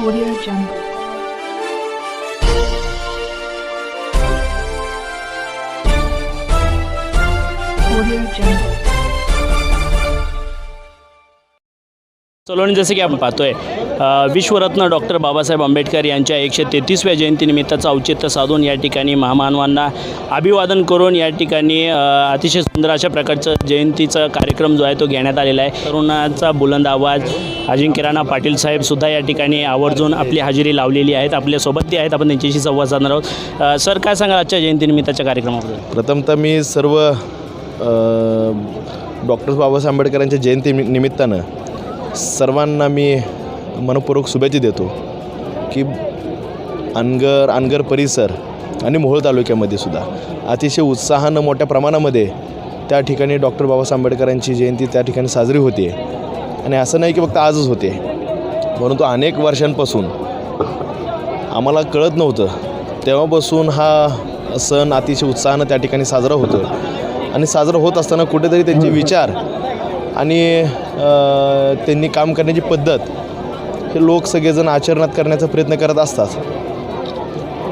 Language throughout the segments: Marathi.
Audio Jungle. Audio Jungle. Saloni, जसे की आपण पाहतोय विश्वरत्न डॉक्टर बाबासाहेब आंबेडकर यांच्या 133व्या जयंतीनिमित्ताचं औचित्य साधून या ठिकाणी महामानवांना अभिवादन करून या ठिकाणी अतिशय सुंदर अशा प्रकारचं जयंतीचा कार्यक्रम जो आहे तो घेण्यात आलेला आहे. तरुणाचा बुलंद आवाज अजिंक्य राणा पाटील साहेब सुद्धा या ठिकाणी आवर्जून आपली हजेरी लावलेली आहेत. आपल्यासोबत ते आहेत, आपण त्यांच्याशी संवाद साधणार आहोत. सर, काय सांगाल आजच्या जयंतीनिमित्ताच्या कार्यक्रमाबद्दल? प्रथमतः मी सर्व डॉक्टर बाबासाहेब आंबेडकरांच्या जयंती निमित्तानं सर्वांना मी मनपूर्वक शुभेच्छा देतो की अनगर परिसर आणि मोहोळ तालुक्यामध्ये सुद्धा अतिशय उत्साहानं मोठ्या प्रमाणामध्ये त्या ठिकाणी डॉक्टर बाबासाहेब आंबेडकरांची जयंती त्या ठिकाणी साजरी होते. आणि असं नाही की फक्त आजच होते, परंतु अनेक वर्षांपासून आम्हाला कळत नव्हतं, तेव्हापासून हा सण अतिशय उत्साहानं त्या ठिकाणी साजरा होतो. आणि साजरा होत असताना कुठेतरी त्यांचे विचार आणि त्यांनी काम करण्याची पद्धत हे लोक सगळेजण आचरणात करण्याचा प्रयत्न करत असतात.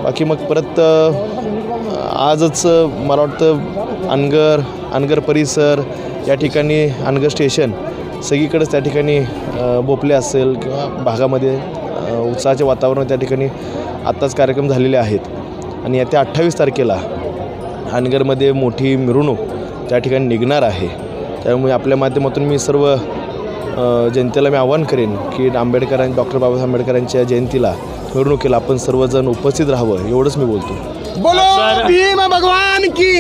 बाकी मग परत आजच मला वाटतं अनगर परिसर या ठिकाणी अनगर स्टेशन सगळीकडेच त्या ठिकाणी भोपले असेल किंवा भागामध्ये उत्साहाचे वातावरण त्या ठिकाणी आत्ताच कार्यक्रम झालेले आहेत. आणि येत्या 28 तारखेला अनगरमध्ये मोठी मिरवणूक त्या ठिकाणी निघणार आहे. त्यामुळे आपल्या माध्यमातून मी सर्व जनतेला मी आवाहन करेन की डॉक्टर बाबासाहेब आंबेडकरांच्या जयंतीला मिरवणुकीला आपण सर्वजण उपस्थित राहावं, एवढंच मी बोलतो. बोलो भीम भगवान की.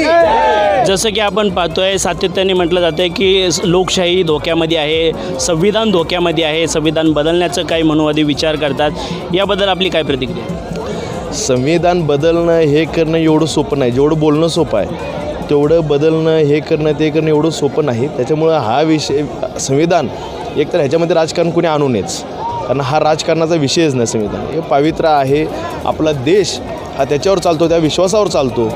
जसं की आपण पाहतोय, सातत्याने म्हटलं जातं की लोकशाही धोक्यामध्ये आहे, संविधान धोक्यामध्ये आहे, संविधान बदलण्याचं काही मनुवादी विचार करतात. याबद्दल आपली काय प्रतिक्रिया? संविधान बदलणं हे करणं एवढं सोपं नाही. जेवढं बोलणं सोपं आहे तेवढं बदलणं हे करणं ते करणं एवढं सोपं नाही. त्याच्यामुळं हा विषय संविधान एकतर ह्याच्यामध्ये राजकारण कोणी आणू नयेच, कारण हा राजकारणाचा विषयच नाही. संविधान हे पवित्र आहे. आपला देश हा त्याच्यावर चालतो, त्या विश्वासावर चालतो.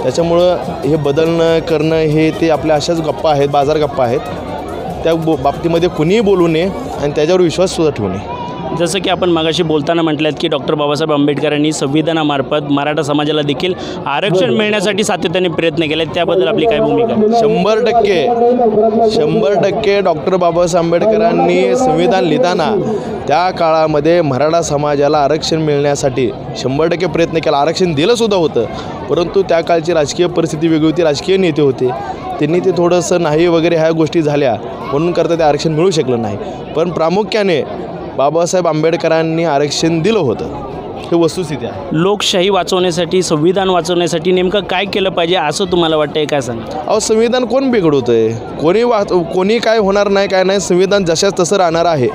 त्याच्यामुळं हे बदलणं करणं हे ते आपल्या अशाच गप्पा आहेत, बाजार गप्पा आहेत. त्या बाबतीमध्ये कुणीही बोलू नये आणि त्याच्यावर विश्वाससुद्धा ठेवू नये. जसं की आपण मगाशी बोलताना म्हटलं की डॉक्टर बाबासाहेब आंबेडकरांनी संविधानामार्फत मराठा समाजाला देखील आरक्षण मिळण्यासाठी सातत्याने प्रयत्न केले, त्याबद्दल आपली काय भूमिका? 100% डॉक्टर बाबासाहेब आंबेडकरांनी संविधान लिहिताना त्या काळामध्ये मराठा समाजाला आरक्षण मिळण्यासाठी 100% प्रयत्न केला. आरक्षण दिलंसुद्धा होतं, परंतु त्या काळची राजकीय परिस्थिती वेगळी होती, राजकीय नेते होते, त्यांनी ते थोडंसं नाही वगैरे ह्या गोष्टी झाल्या म्हणून करता ते आरक्षण मिळू शकलं नाही. पण प्रामुख्याने बाबासाहेब आंबेडकरांनी आरक्षण दिलं होतं, हे वस्तुस्थिती आहे. लोकशाही वाचवण्यासाठी, संविधान वाचवण्यासाठी नेमकं काय केलं पाहिजे असं तुम्हाला वाटतंय? काय सांगा? अहो, संविधान कोण बिघडवतं आहे? कोणी काय होणार नाही, काय नाही. संविधान जशाच तसं राहणार आहे.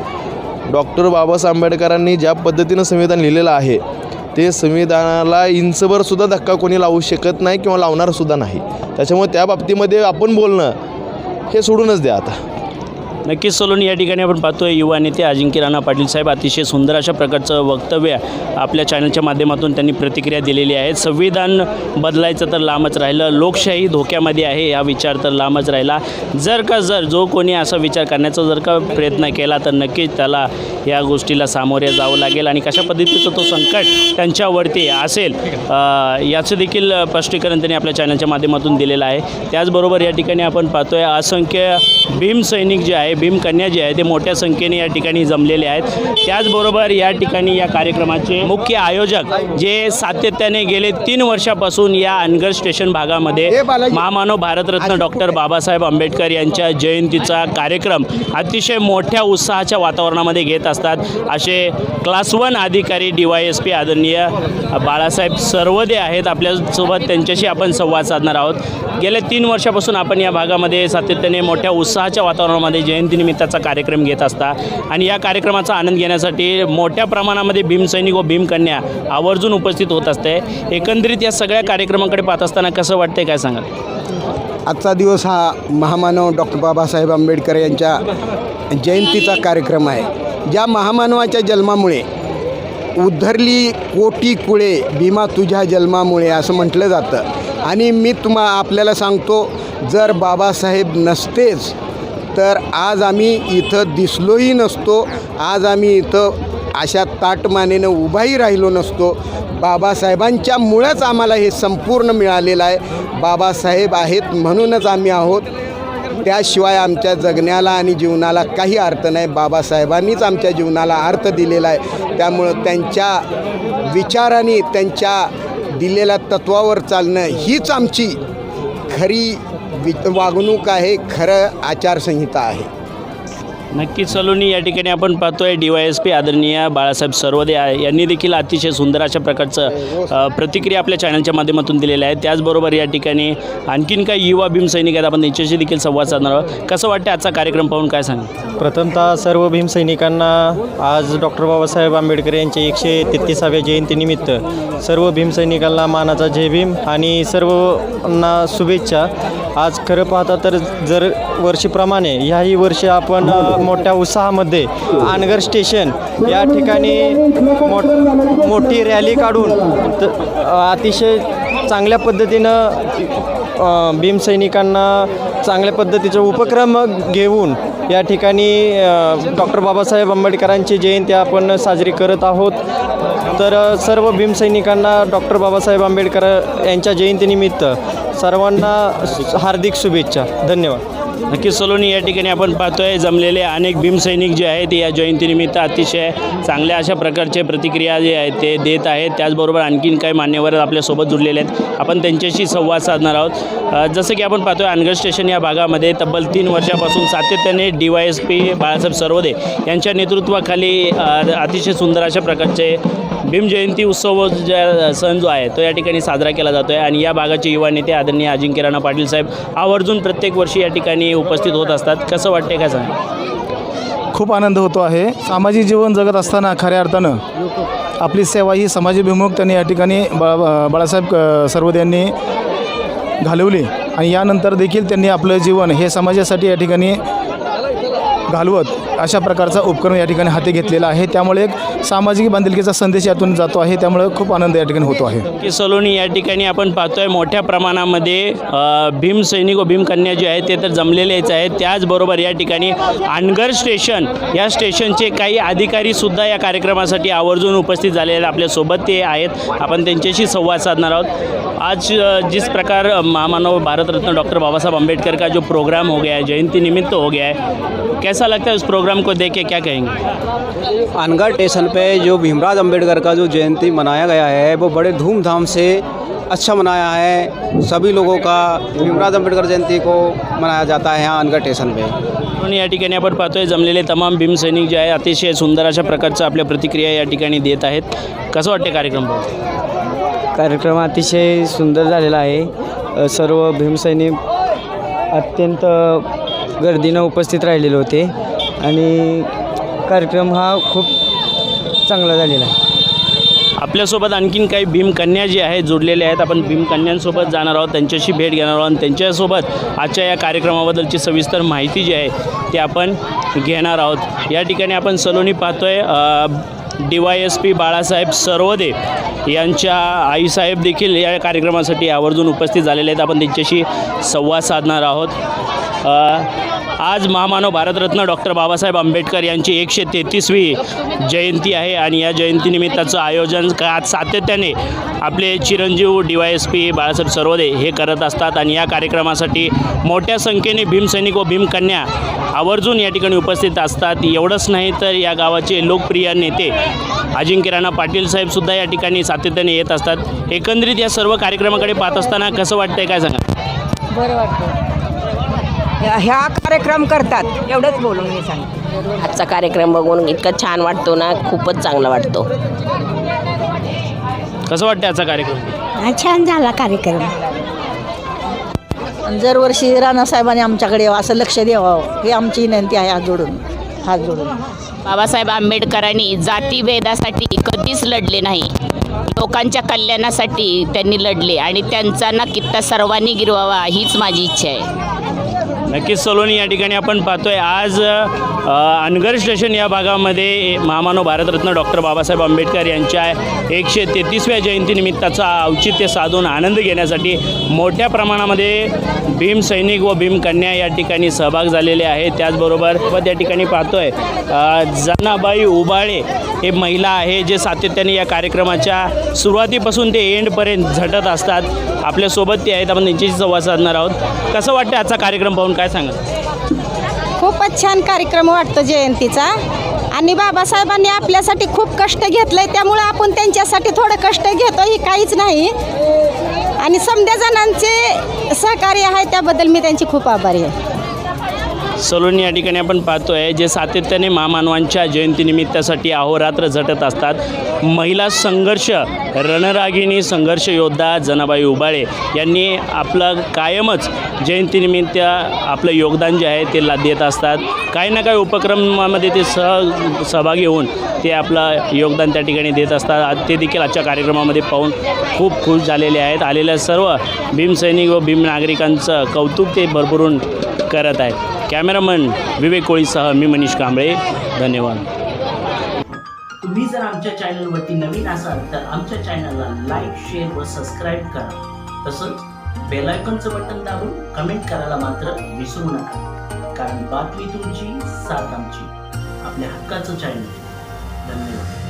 डॉक्टर बाबासाहेब आंबेडकरांनी ज्या पद्धतीनं संविधान लिहिलेलं आहे ते संविधानाला इंचभरसुद्धा धक्का कोणी लावू शकत नाही किंवा लावणारसुद्धा नाही. त्याच्यामुळे त्या बाबतीमध्ये आपण बोलणं हे सोडूनच द्या आता. नक्कीच सलोनी, या ठिकाणी आपण पाहतोय युवा नेते अजिंक्य राणा पाटील साहेब अतिशय सुंदर अशा प्रकारचं वक्तव्य आपल्या चॅनलच्या माध्यमातून त्यांनी प्रतिक्रिया दिलेली आहे. संविधान बदलायचं तर लांबच राहिलं, लोकशाही धोक्यामध्ये आहे हा विचार तर लांबच राहिला. जर जो कोणी असा विचार करण्याचा जर का प्रयत्न केला तर नक्कीच त्याला या गोष्टीला सामोरे जावं लागेल आणि कशा पद्धतीचं तो संकट त्यांच्यावरती असेल याचं देखील स्पष्टीकरण त्यांनी आपल्या चॅनलच्या माध्यमातून दिलेलं आहे. त्याचबरोबर या ठिकाणी आपण पाहतोय असंख्य भीम सैनिक जे आहे, भीमकन्या जे आहे ते मोठ्या संख्येने या ठिकाणी जमलेले आहेत. त्याचबरोबर या ठिकाणी या कार्यक्रमाचे मुख्य आयोजक जे सातत्याने गेले 3 वर्षापासून या अनगर स्टेशन भागामध्ये महामानव भारतरत्न डॉक्टर बाबासाहेब आंबेडकर यांच्या जयंतीचा कार्यक्रम अतिशय मोठ्या उत्साहाच्या वातावरणामध्ये घेत असतात असे क्लास 1 अधिकारी DYSP आदरणीय बाळासाहेब सरवदे आहेत. आपल्यासोबत त्यांच्याशी आपण संवाद साधणार आहोत. गेल्या 3 वर्षापासून आपण या भागामध्ये सातत्याने मोठ्या उत्साहाच्या वातावरणामध्ये जयंतीनिमित्ताचा कार्यक्रम घेत असता आणि या कार्यक्रमाचा आनंद घेण्यासाठी मोठ्या प्रमाणामध्ये भीमसैनिक व भीमकन्या आवर्जून उपस्थित होत असते. एकंदरीत या सगळ्या कार्यक्रमाकडे पाहत असताना कसं वाटतंय, काय सांगाल? आजचा दिवस हा महामानव डॉक्टर बाबासाहेब आंबेडकर यांच्या जयंतीचा कार्यक्रम आहे. ज्या महामानवाच्या जन्मामुळे उद्धरली कोटी कुळे भीमा तुझ्या जन्मामुळे असं म्हटलं जातं. आणि मी आपल्याला सांगतो, जर बाबासाहेब नसतेच तर आज आम्ही इथं दिसलोही नसतो. आज आम्ही इथं अशा ताटमानेनं उभाही राहिलो नसतो. बाबासाहेबांच्यामुळेच आम्हाला हे संपूर्ण मिळालेलं आहे. बाबासाहेब आहेत म्हणूनच आम्ही आहोत. त्याशिवाय आमच्या जगण्याला आणि जीवनाला काही अर्थ नाही. बाबासाहेबांनीच आमच्या जीवनाला अर्थ दिलेला आहे. त्यामुळं त्यांच्या विचारांनी, त्यांच्या दिलेल्या तत्वावर चालणं हीच आमची खरी वागणूक आहे, खरं आचारसंहिता आहे. नक्कीच सलोनी, या ठिकाणी आपण पाहतोय DYSP आदरणीय बाळासाहेब सरवदे यांनी देखील अतिशय सुंदर अशा प्रकारचं प्रतिक्रिया आपल्या चॅनलच्या माध्यमातून दिलेल्या आहे. त्याचबरोबर या ठिकाणी आणखीन काही युवा भीमसैनिक आहेत, आपण त्यांच्याशी देखील संवाद साधणार आहोत. कसं वाटतं आजचा कार्यक्रम पाहून, काय सांगा? प्रथमतः सर्व भीमसैनिकांना आज डॉक्टर बाबासाहेब आंबेडकर यांच्या 133व्या जयंतीनिमित्त सर्व भीमसैनिकांना मानाचा जय भीम आणि सर्वांना शुभेच्छा. आज खरं पाहता तर जर वर्षीप्रमाणे ह्याही वर्षी आपण मोठ्या उत्साहामध्ये अनगर स्टेशन या ठिकाणी मोठी रॅली काढून अतिशय चांगल्या पद्धतीनं भीमसैनिकांना चांगल्या पद्धतीचा उपक्रम घेऊन या ठिकाणी डॉक्टर बाबासाहेब आंबेडकरांची जयंती आपण साजरी करत आहोत. तर सर्व भीमसैनिकांना डॉक्टर बाबासाहेब आंबेडकर यांच्या जयंतीनिमित्त सर्वांना हार्दिक शुभेच्छा. धन्यवाद. नक्कीच सलोनी, या ठिकाणी आपण पाहतोय जमलेले अनेक भीमसैनिक जे आहेत या जयंतीनिमित्त अतिशय चांगल्या अशा प्रकारचे प्रतिक्रिया जे आहेत ते देत आहेत. त्याचबरोबर आणखीन काही मान्यवर आपल्यासोबत जुळलेले आहेत, आपण त्यांच्याशी संवाद साधणार आहोत. जसं की आपण पाहतोय अनगर स्टेशन या भागामध्ये तब्बल 3 वर्षापासून सातत्याने DYSP बाळासाहेब सरवदे यांच्या नेतृत्वाखाली अतिशय सुंदर अशा प्रकारचे भीम जयंती उत्सव सण जो आहे तो या ठिकाणी साजरा केला जातो आहे. आणि या भागाचे युवा नेते आदरणीय अजिंक्य राणा पाटील साहेब आवर्जून प्रत्येक वर्षी या ठिकाणी उपस्थित होत असतात. कसं वाटते, काय सांग? खूप आनंद होतो आहे. सामाजिक जीवन जगत असताना खऱ्या अर्थानं आपली सेवा ही समाजाभिमुख त्यांनी या ठिकाणी बाळासाहेब सरवदे यांनी घालवली आणि यानंतर देखील त्यांनी आपलं जीवन हे समाजासाठी या ठिकाणी घालवत अशा प्रकारचा उपक्रम या ठिकाणी हाती घेतलेला आहे. त्यामुळे एक सामाजिक बांधिलकीचा संदेश यातून जातो आहे. त्यामुळे खूप आनंद या ठिकाणी होतो आहे. की सलोनी, या ठिकाणी आपण पाहतोय मोठ्या प्रमाणामध्ये भीमसैनिक व भीमकन्या जे आहेत ते तर जमलेलेच आहेत. त्याचबरोबर या ठिकाणी अनगर स्टेशन या स्टेशनचे काही अधिकारीसुद्धा या कार्यक्रमासाठी आवर्जून उपस्थित झालेले आहेत. आपल्यासोबत ते आहेत, आपण त्यांच्याशी संवाद साधणार आहोत. आज जिस प्रकार महामानव भारत रत्न डॉक्टर बाबा साहब अम्बेडकर का जो प्रोग्राम हो गया है, जयंती निमित्त हो गया है, कैसा लगता है उस प्रोग्राम को देख के, क्या कहेंगे? अनगर स्टेशन पे जो भीमराव अम्बेडकर का जो जयंती मनाया गया है वो बड़े धूमधाम से अच्छा मनाया है. सभी लोगों का भीमराव अम्बेडकर जयंती को मनाया जाता है यहाँ अनगर स्टेशन पे. म्हणून या ठिकाणी आपण पाहतोय जमलेले तमाम भीमसैनिक जे आहे अतिशय सुंदर अशा प्रकारचं आपल्या प्रतिक्रिया या ठिकाणी देत आहेत. कसं वाटते कार्यक्रम? कार्यक्रम अतिशय सुंदर झालेला आहे. सर्व भीमसैनिक अत्यंत गर्दीनं उपस्थित राहिलेले होते आणि कार्यक्रम हा खूप चांगला झालेला आहे. आपल्यासोबत आणखीन काही भीमकन्या जे आहेत जोडलेले आहेत. आपण भीमकन्यांसोबत जाणार आहोत, त्यांच्याशी भेट घेणार आहोत आणि त्यांच्यासोबत आजच्या या कार्यक्रमाबद्दलची सविस्तर माहिती जी आहे ती आपण घेणार आहोत. या ठिकाणी आपण सलोनी पाहतोय DYSP बाळासाहेब सरवदे यांच्या आईसाहेब देखील या कार्यक्रमासाठी आवर्जून उपस्थित झालेले आहेत. आपण त्यांच्याशी संवाद साधणार आहोत. आज महामानव भारतरत्न डॉक्टर बाबासाहेब आंबेडकर यांची 133वी जयंती आहे आणि या जयंतीनिमित्ताचं आयोजन आज सातत्याने आपले चिरंजीव DYSP बाळासाहेब सरवदे हे करत असतात आणि या कार्यक्रमासाठी मोठ्या संख्येने भीमसैनिक व भीमकन्या आवर्जून या ठिकाणी उपस्थित असतात. एवढंच नाही तर या गावाचे लोकप्रिय नेते अजिंक्य राणा पाटील साहेबसुद्धा या ठिकाणी सातत्याने येत असतात. एकंदरीत या सर्व कार्यक्रमाकडे पाहत असताना कसं वाटतंय, काय सांगा? बरं वाटतं. ह्या कार्यक्रम करतात एवढंच बोलून मी सांगते. आजचा कार्यक्रम बघून इतकं छान वाटतो ना, खूपच चांगला वाटतो. कसं वाटतं आजचा कार्यक्रम? छान झाला कार्यक्रम. दरवर्षी राणासाहेबांनी आमच्याकडे असं लक्ष द्यावं ही आमची विनंती आहे. हात जोडून बाबासाहेब आंबेडकरांनी जातीभेदासाठी कधीच लढले नाही, लोकांच्या कल्याणासाठी त्यांनी लढले आणि त्यांचा ना कित्ता सर्वांनी गिरवावा हीच माझी इच्छा आहे. नक्कीच सलोनी, या ठिकाणी आपण पाहतोय आज अनगर स्टेशन या भागामध्ये महामानव भारतरत्न डॉक्टर बाबासाहेब आंबेडकर यांच्या 133व्या जयंतीनिमित्ताचा औचित्य साधून आनंद घेण्यासाठी मोठ्या प्रमाणामध्ये भीम सैनिक व भीम कन्या या ठिकाणी सहभाग झालेले आहे. त्याचबरोबर या ठिकाणी पाहतोय जनाबाई उबाळे हे महिला आहे जे सातत्याने या कार्यक्रमाच्या सुरुवातीपासून ते एंडपर्यंत झटत असतात. आपल्यासोबत ते आहेत, आपण त्यांच्याशी संवाद साधणार आहोत. कसं वाटतं आजचा कार्यक्रम पाहून, काय सांगा? खूपच छान कार्यक्रम वाटतो जयंतीचा. आणि बाबासाहेबांनी आपल्यासाठी खूप कष्ट घेतले, त्यामुळे आपण त्यांच्यासाठी थोडं कष्ट घेतो, ही काहीच नाही. आणि समध्या जणांचे सहकार्य आहे त्याबद्दल मी त्यांची खूप आभारी आहे. सलोनी या ठिकाणी आपण पाहतोय जे सातत्याने महामानवांच्या जयंतीनिमित्तासाठी अहोरात्र झटत असतात. महिला संघर्ष रणरागिणी संघर्ष योद्धा जनाबाई उबाळे यांनी आपलं कायमच जयंतीनिमित्त आपलं योगदान जे आहे ते देत असतात. काही ना काही उपक्रमामध्ये ते सहभागी होऊन ते आपलं योगदान त्या ठिकाणी देत असतात. ते देखील आजच्या कार्यक्रमामध्ये पाहून खूप खुश झालेले आहेत. आलेल्या सर्व भीमसैनिक व भीम नागरिकांचं कौतुक ते भरभरून करत आहेत. कॅमेरामन विवेक कोळीसह मी मनीष कांबळे, धन्यवाद. तुम्ही जर आमच्या चॅनलवरती नवीन असाल तर आमच्या चॅनलला लाईक, शेअर व सबस्क्राईब करा. तसंच बेल आयकॉनचं बटन दाबून कमेंट करायला मात्र विसरू नका, कारण बातमी तुमची, साथ आमची. आपल्या हक्काचं चॅनल. धन्यवाद.